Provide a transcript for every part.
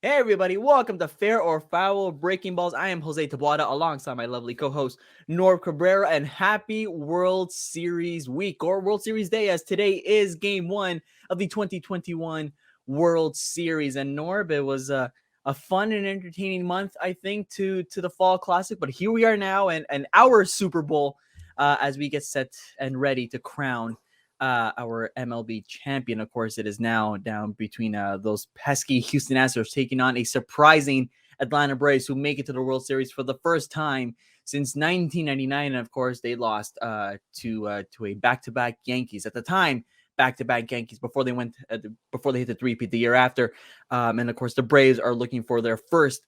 Hey everybody, welcome to Fair or Foul Breaking Balls. I am Jose Tabuada alongside my lovely co-host Norb Cabrera, and happy World Series week or World Series day, as today is game one of the 2021 World Series. And Norb, it was a fun and entertaining month, I think, to the Fall Classic, but here we are now and our Super Bowl as we get set and ready to crown our MLB champion. Of course, it is now down between those pesky Houston Astros taking on a surprising Atlanta Braves who make it to the World Series for the first time since 1999. And of course, they lost to a back-to-back Yankees at the time. Back-to-back Yankees before they hit the three-peat the year after. And of course, the Braves are looking for their first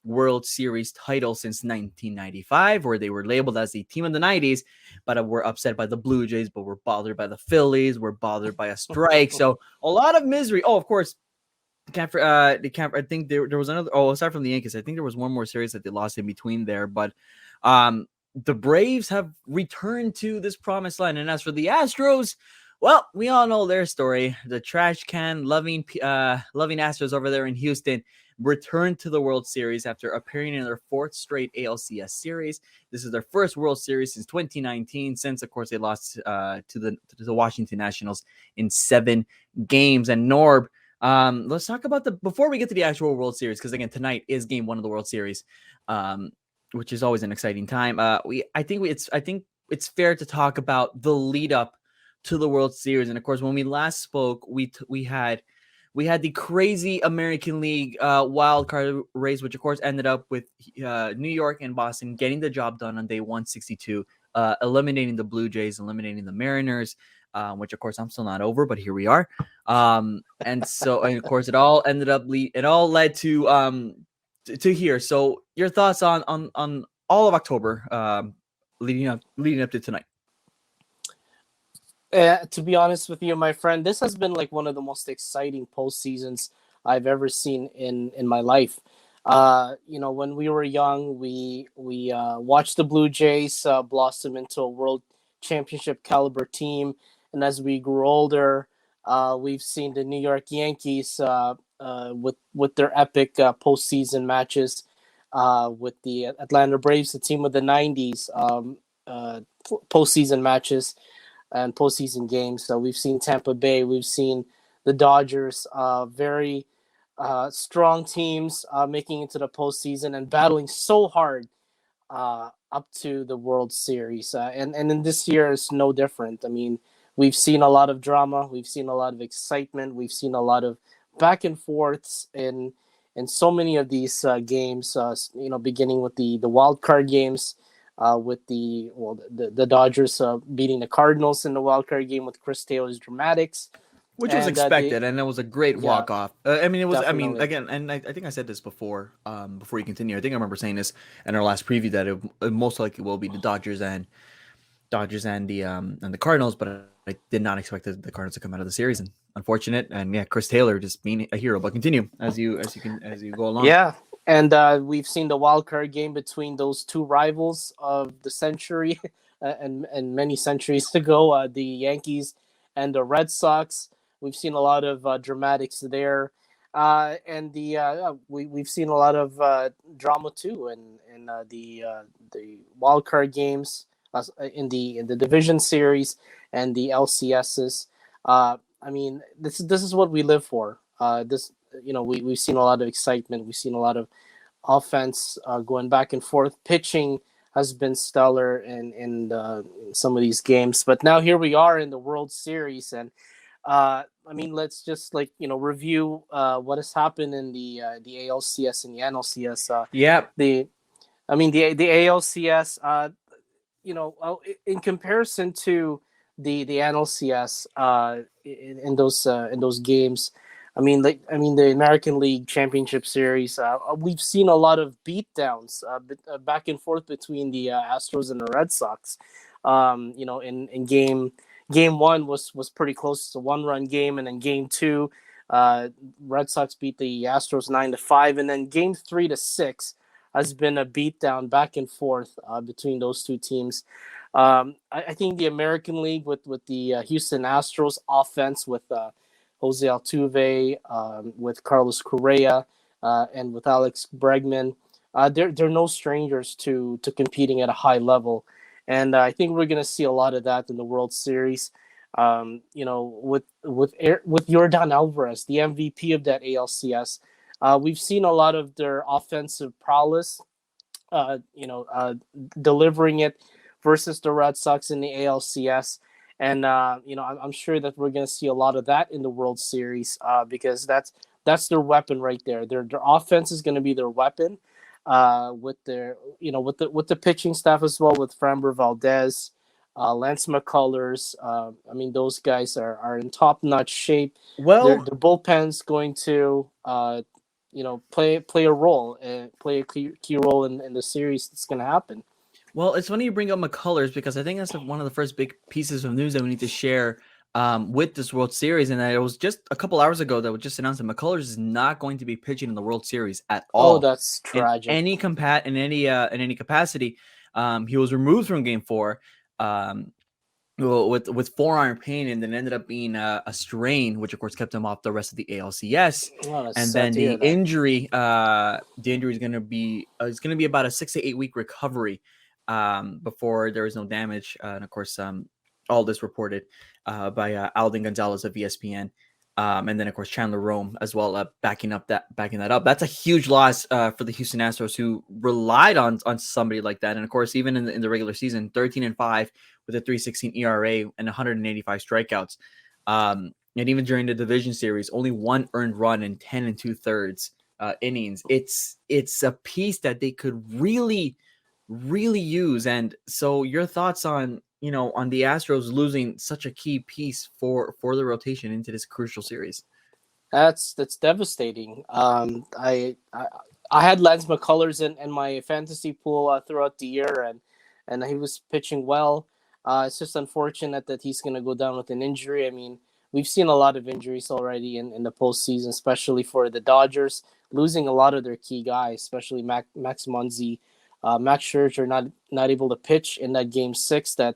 World Series title since 1995, where they were labeled as the team of the 90s, but were upset by the Blue Jays, but were bothered by the Phillies, were bothered by a strike. So a lot of misery. Oh, of course, I think there was another. Oh, aside from the Yankees, I think there was one more series that they lost in between there. But the Braves have returned to this promised land, and as for the Astros, well, we all know their story. The trash can loving Astros over there in Houston returned to the World Series after appearing in their fourth straight ALCS series. This is their first World Series since 2019, since of course they lost to the Washington Nationals in 7 games. And Norb, let's talk about before we get to the actual World Series, because again tonight is Game 1 of the World Series, which is always an exciting time. I think it's fair to talk about the lead up to the World Series, and of course when we last spoke, we had the crazy American League wild card race, which of course ended up with New York and Boston getting the job done on day 162, eliminating the Blue Jays, eliminating the Mariners, which of course I'm still not over, but here we are. And of course it all led to here. So your thoughts on all of October, leading up to tonight. To be honest with you, my friend, this has been like one of the most exciting postseasons I've ever seen in my life. When we were young, we watched the Blue Jays blossom into a world championship caliber team, and as we grew older, we've seen the New York Yankees with their epic postseason matches, with the Atlanta Braves, the team of the '90s, postseason matches and postseason games. So we've seen Tampa Bay, we've seen the Dodgers, very strong teams making it to the postseason and battling so hard up to the World Series. And in this year is no different. I mean, we've seen a lot of drama, we've seen a lot of excitement, we've seen a lot of back and forths in so many of these games. Beginning with the wild card games. With the Dodgers beating the Cardinals in the wild card game with Chris Taylor's dramatics, Which was expected, and it was a great walk off. I mean, it was. Definitely. I mean, again, and I think I said this before. Before you continue, I think I remember saying this in our last preview that it most likely will be the Dodgers and the Cardinals, but I did not expect the Cardinals to come out of the series. And unfortunate, and yeah, Chris Taylor just being a hero. But continue as you go along. Yeah, and we've seen the wild card game between those two rivals of the century, and many centuries ago, the Yankees and the Red Sox. We've seen a lot of dramatics there, and we've seen a lot of drama too in the wild card games, in the division series and the LCSs. I mean, this is what we live for. We've seen a lot of excitement. We've seen a lot of offense going back and forth. Pitching has been stellar in some of these games. But now here we are in the World Series, and I mean, let's just review what has happened in the ALCS and the NLCS. The ALCS. In comparison to the NLCS, in those games. I mean, the American League Championship Series. We've seen a lot of beatdowns, back and forth between the Astros and the Red Sox. In game one was pretty close. It's a 1-run game, and then game two, Red Sox beat the Astros 9-5, and then game 3-6 has been a beatdown back and forth between those two teams. I think the American League with the Houston Astros offense with Jose Altuve, with Carlos Correa, and with Alex Bregman, they're no strangers to competing at a high level, and I think we're gonna see a lot of that in the World Series. With Yordan Alvarez, the MVP of that ALCS, we've seen a lot of their offensive prowess, uh, you know, uh, delivering it versus the Red Sox in the ALCS. And I'm sure that we're going to see a lot of that in the World Series because that's their weapon right there. Their offense is going to be their weapon with their with the pitching staff as well, with Framber Valdez, Lance McCullers. I mean, those guys are in top notch shape. Well, Their bullpen's going to play a role and play a key role in the series that's going to happen. Well, it's funny you bring up McCullers because I think that's one of the first big pieces of news that we need to share with this World Series. And it was just a couple hours ago that was just announced that McCullers is not going to be pitching in the World Series at Oh, all that's in tragic. any capacity. He was removed from Game 4. With forearm pain, and then ended up being a strain, which of course kept him off the rest of the ALCS. Oh, that's And sad then to hear that. the injury is going to be about a 6 to 8 week recovery before there is no damage. And of course, all this reported by Alden Gonzalez of ESPN. And then of course Chandler Rome as well, backing that up. That's a huge loss for the Houston Astros, who relied on somebody like that. And of course, even in the regular season, 13-5 with a 3.16 ERA and 185 strikeouts. And even during the division series, only one earned run in 10 2/3 innings. It's a piece that they could really use. And so, your thoughts on the Astros losing such a key piece for the rotation into this crucial series? That's devastating. I had Lance McCullers in my fantasy pool throughout the year, and he was pitching well. It's just unfortunate that he's going to go down with an injury. I mean, we've seen a lot of injuries already in the postseason, especially for the Dodgers, losing a lot of their key guys, especially Max Muncy, Max Scherzer not able to pitch in that Game 6 that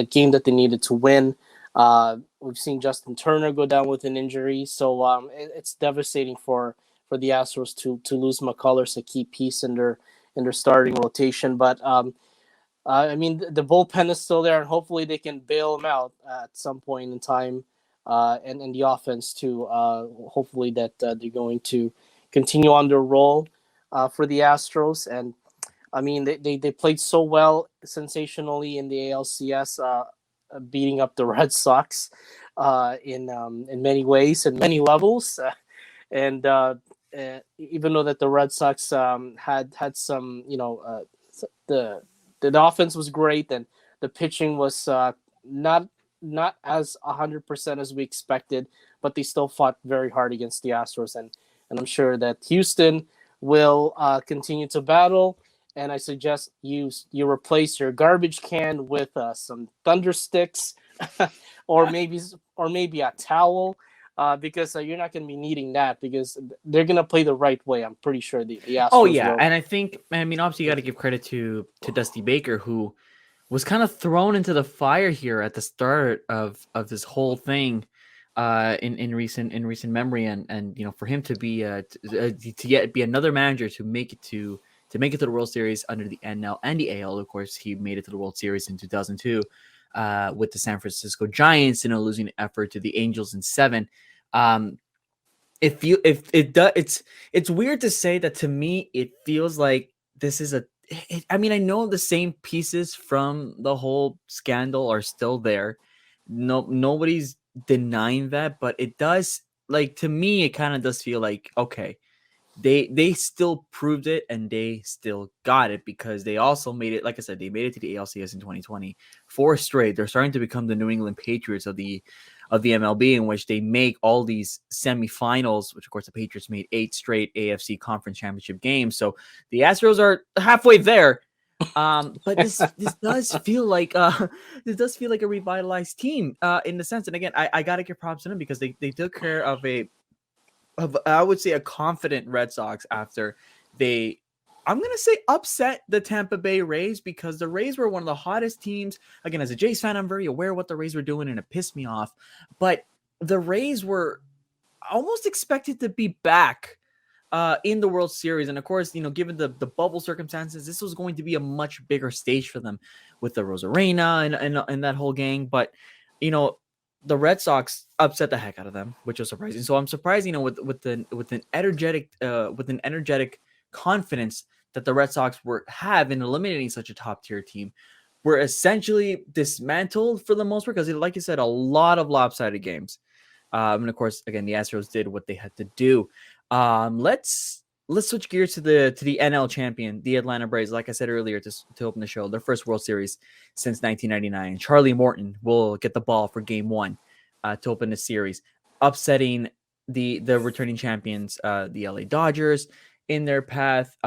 game that they needed to win. We've seen Justin Turner go down with an injury, so it's devastating for the Astros to lose McCullers, a key piece in their starting rotation. But I mean, the bullpen is still there, and hopefully they can bail him out at some point in time, and the offense too. Hopefully that they're going to continue on their roll for the Astros. And I mean, they played so well, sensationally in the ALCS, beating up the Red Sox in many ways and many levels. And even though that the Red Sox had some, the offense was great, and the pitching was not as 100% as we expected, but they still fought very hard against the Astros, and I'm sure that Houston will continue to battle. And I suggest you replace your garbage can with some thunder sticks, or maybe a towel, because you're not going to be needing that, because they're going to play the right way. I'm pretty sure the Astros Oh yeah, will. and I mean, obviously, you got to give credit to Dusty Baker, who was kind of thrown into the fire here at the start of this whole thing, in recent memory, and for him to be be another manager to make it to the World Series under the NL and the AL. Of course, he made it to the World Series in 2002 with the San Francisco Giants in a losing effort to the Angels in 7. It's weird to say that. To me, it feels like this is I mean, I know the same pieces from the whole scandal are still there. Nobody's denying that, but it does, like, to me, it kind of does feel like, okay, they still proved it, and they still got it, because they also made it. Like I said, they made it to the ALCS in 2020, 4 straight. They're starting to become the New England Patriots of the MLB, in which they make all these semifinals, which of course the Patriots made 8 straight AFC Conference Championship games. So the Astros are halfway there. But this does feel like a revitalized team in the sense. And again, I gotta give props to them, because they took care of I would say a confident Red Sox after they, I'm going to say, upset the Tampa Bay Rays, because the Rays were one of the hottest teams. Again, as a Jays fan, I'm very aware of what the Rays were doing, and it pissed me off. But the Rays were almost expected to be back in the World Series. And of course, given the bubble circumstances, this was going to be a much bigger stage for them with the Rosarena and that whole gang. But, the Red Sox upset the heck out of them, which was surprising. So I'm surprised, with an energetic confidence that the Red Sox have in eliminating such a top tier team, were essentially dismantled for the most part because, like you said, a lot of lopsided games. And of course, again, the Astros did what they had to do. Let's switch gears to the NL champion, the Atlanta Braves. Like I said earlier, to open the show, their first World Series since 1999. Charlie Morton will get the ball for Game 1 to open the series, upsetting the returning champions, the LA Dodgers, in their path.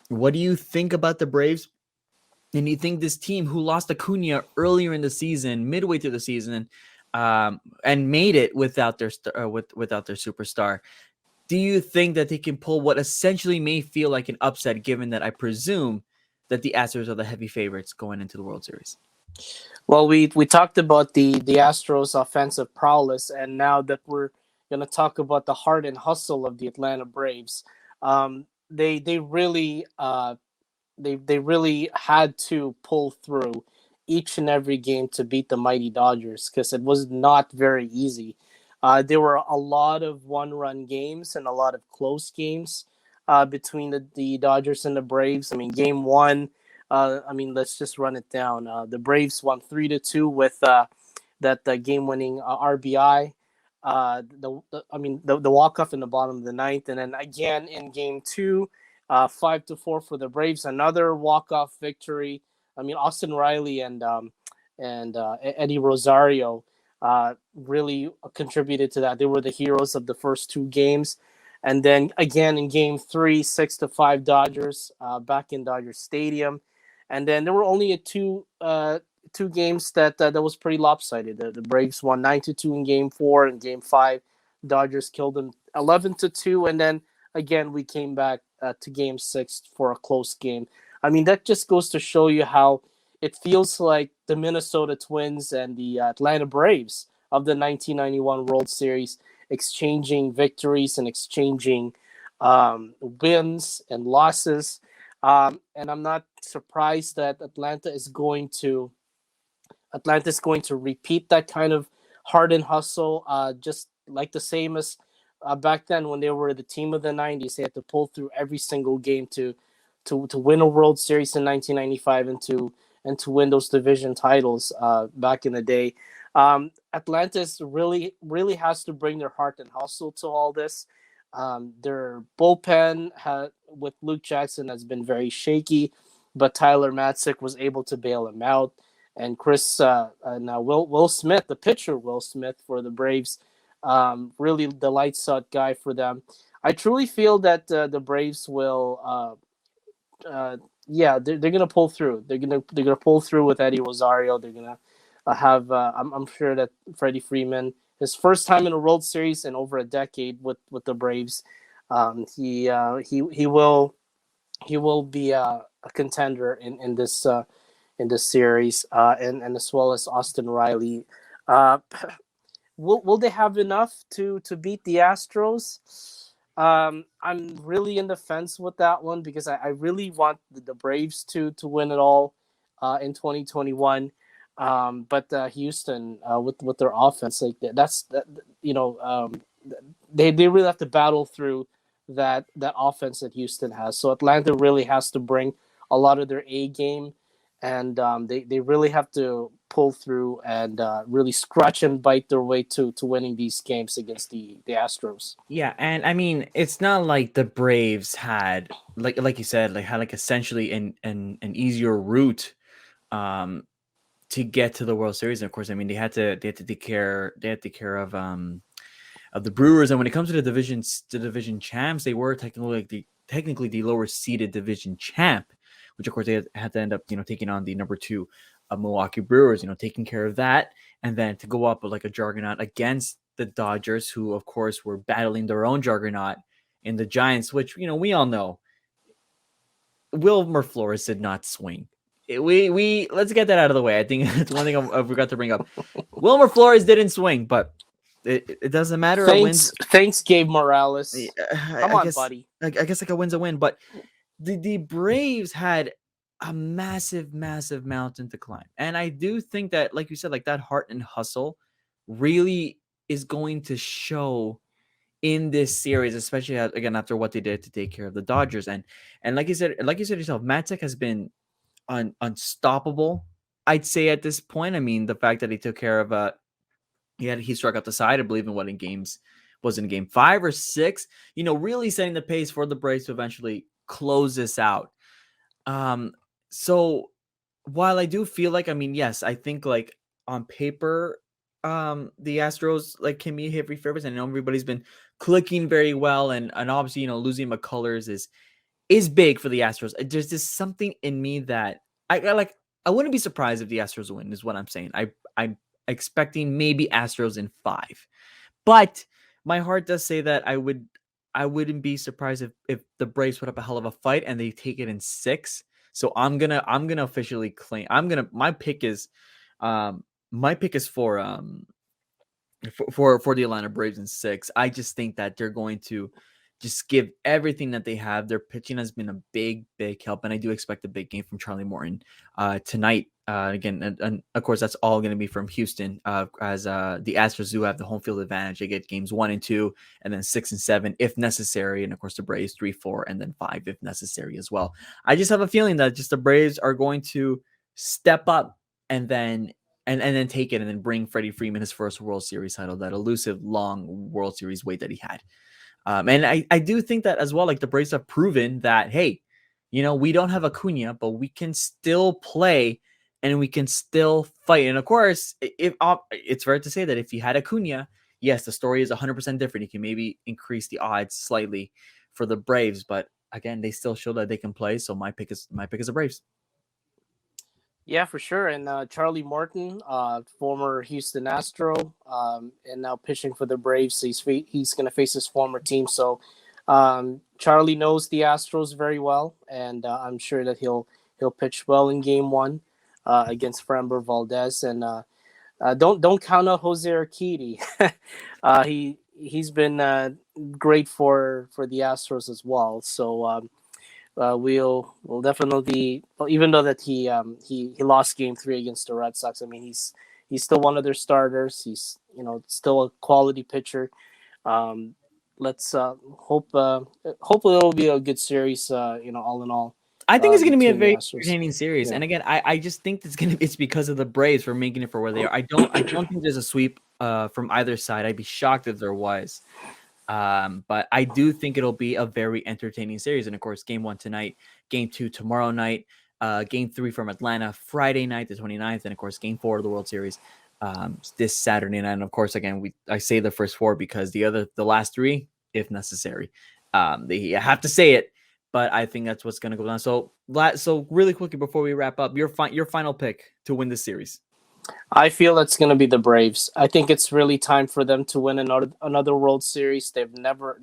What do you think about the Braves? And you think this team, who lost Acuna earlier in the season, midway through the season, and made it without their superstar, do you think that they can pull what essentially may feel like an upset, given that I presume that the Astros are the heavy favorites going into the World Series? Well, we talked about the Astros' offensive prowess, and now that we're going to talk about the heart and hustle of the Atlanta Braves, they really they really had to pull through each and every game to beat the mighty Dodgers, because it was not very easy. There were a lot of one-run games and a lot of close games between the Dodgers and the Braves. I mean, Game 1, let's just run it down. The Braves won 3-2 with that game-winning RBI. The walk-off in the bottom of the ninth, and then again in Game 2, 5-4 for the Braves. Another walk-off victory. I mean, Austin Riley and Eddie Rosario really contributed to that. They were the heroes of the first two games. And then again in Game 3, 6-5 Dodgers, back in Dodger Stadium. And then there were only two games that was pretty lopsided. The Braves won 9-2 in Game 4, and Game 5 Dodgers killed them 11-2, and then again we came back to Game 6 for a close game. I mean, that just goes to show you how it feels like the Minnesota Twins and the Atlanta Braves of the 1991 World Series, exchanging victories and exchanging wins and losses. And I'm not surprised that Atlanta is going to repeat that kind of heart and hustle, just like the same as back then when they were the team of the 90s. They had to pull through every single game to win a World Series in 1995 and to win those division titles back in the day. Atlantis really has to bring their heart and hustle to all this. Their bullpen with Luke Jackson has been very shaky, but Tyler Matzik was able to bail him out. And now Will Smith, the pitcher Will Smith for the Braves, really the lights out guy for them. I truly feel that the Braves will, they're gonna pull through. They're gonna pull through with Eddie Rosario. They're gonna have. I'm sure that Freddie Freeman, his first time in a World Series in over a decade with the Braves, he will be a contender in this series, and as well as Austin Riley. Will they have enough to beat the Astros? I'm really in the fence with that one, because I really want the Braves to win it all in 2021. But Houston, with their offense, like they really have to battle through that offense that Houston has. So Atlanta really has to bring a lot of their A game, and they really have to pull through and really scratch and bite their way to winning these games against the Astros. Yeah, and I mean, it's not like the Braves had, like you said, had essentially an easier route to get to the World Series. And of course, I mean, they had to take care of the Brewers. And when it comes to the division champs, they were technically the lower seeded division champ, which of course they had to end up taking on the number 2 Milwaukee Brewers, taking care of that, and then to go up with like a juggernaut against the Dodgers, who of course were battling their own juggernaut in the Giants, which we all know Wilmer Flores did not swing. Let's get that out of the way. I think it's one thing I forgot to bring up. Wilmer Flores didn't swing, but It doesn't matter. A win. Thanks, Gabe Morales. Come I on, guess. buddy. I guess like a win's a win, but the Braves had a massive mountain to climb, and I do think that, like you said, like that heart and hustle really is going to show in this series, especially again after what they did to take care of the Dodgers. And like you said yourself, Matzek has been unstoppable. I'd say at this point. I mean, the fact that he took care of he struck out the side, I believe, in what in games was in game 5 or 6. Really setting the pace for the Braves to eventually close this out. So while I do feel like, I mean, yes, I think like on paper, the Astros like can be hit free favorites. I know everybody's been clicking very well, and obviously, losing McCullers is big for the Astros. There's just something in me that I like. I wouldn't be surprised if the Astros win, is what I'm saying. I'm expecting maybe Astros in 5, but my heart does say that I wouldn't be surprised if the Braves put up a hell of a fight and they take it in 6. So I'm gonna officially claim my pick is for the Atlanta Braves in 6. I just think that they're going to just give everything that they have. Their pitching has been a big help, and I do expect a big game from Charlie Morton tonight. Again, and of course, that's all going to be from Houston, as the Astros do have the home field advantage. They get games 1 and 2, and then 6 and 7 if necessary, and of course the Braves 3, 4, and then 5 if necessary as well. I just have a feeling that just the Braves are going to step up and then then take it and then bring Freddie Freeman his first World Series title, that elusive long World Series wait that he had. And I do think that as well, like the Braves have proven that, hey, we don't have Acuna, but we can still play and we can still fight. And of course, if it's fair to say that if you had Acuna, yes, the story is 100% different. You can maybe increase the odds slightly for the Braves, but again, they still show that they can play. So my pick is the Braves. Yeah, for sure. And Charlie Morton, former Houston Astro, and now pitching for the Braves. So he's going to face his former team. So Charlie knows the Astros very well, and I'm sure that he'll pitch well in Game 1 against Framber Valdez. And don't count out Jose Urquidy. He's been great for the Astros as well. So. We'll definitely, even though that he lost Game 3 against the Red Sox. I mean, he's still one of their starters. He's still a quality pitcher. Let's hope hopefully it'll be a good series. All in all, I think it's going to be a between the very Astros. entertaining series. Yeah. And again, I just think it's because of the Braves for making it for where they are. I don't think there's a sweep from either side. I'd be shocked if there was. But I do think it'll be a very entertaining series. And of course, Game 1 tonight, Game 2 tomorrow night, Game 3 from Atlanta Friday night, the 29th, and of course, Game 4 of the World Series this Saturday night. And of course, again, I say the first 4 because the last 3, if necessary, they have to say it. But I think that's what's going to go down. So really quickly before we wrap up, your final pick to win this series. I feel it's going to be the Braves. I think it's really time for them to win another World Series. They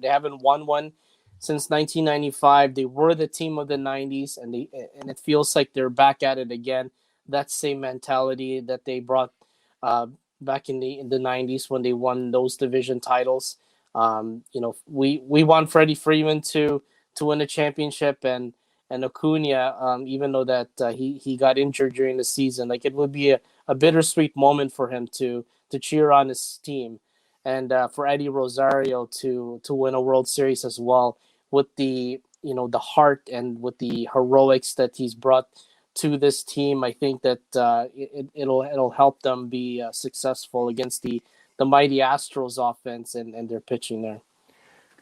haven't won one since 1995. They were the team of the 90s, and it feels like they're back at it again. That same mentality that they brought back in the 90s when they won those division titles. We want Freddie Freeman to win a championship, and Acuna, even though that he got injured during the season, like it would be a bittersweet moment for him to cheer on his team, and for Eddie Rosario to win a World Series as well, with the the heart and with the heroics that he's brought to this team. I think that it'll help them be successful against the mighty Astros offense and their pitching there.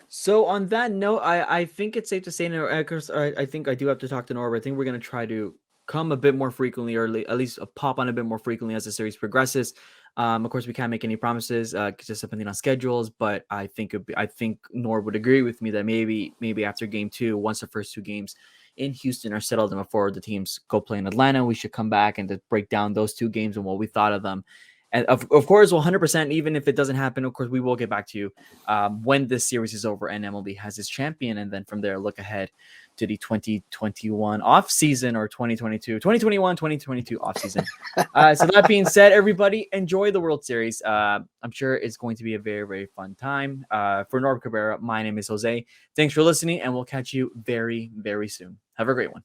So on that note, I think it's safe to say, I think I do have to talk to Norb. I think we're going to try to come a bit more frequently, or at least pop on a bit more frequently as the series progresses. Of course, we can't make any promises, just depending on schedules. But I think Norb would agree with me that maybe after Game 2, once the first 2 games in Houston are settled and before the teams go play in Atlanta, we should come back and to break down those 2 games and what we thought of them. And of course, 100%, even if it doesn't happen, of course, we will get back to you when this series is over and MLB has its champion. And then from there, look ahead to the 2021 off season, or 2022 off season. So that being said, everybody, enjoy the World Series. I'm sure it's going to be a very, very fun time. For Norb Cabrera, my name is Jose. Thanks for listening, and we'll catch you very, very soon. Have a great one.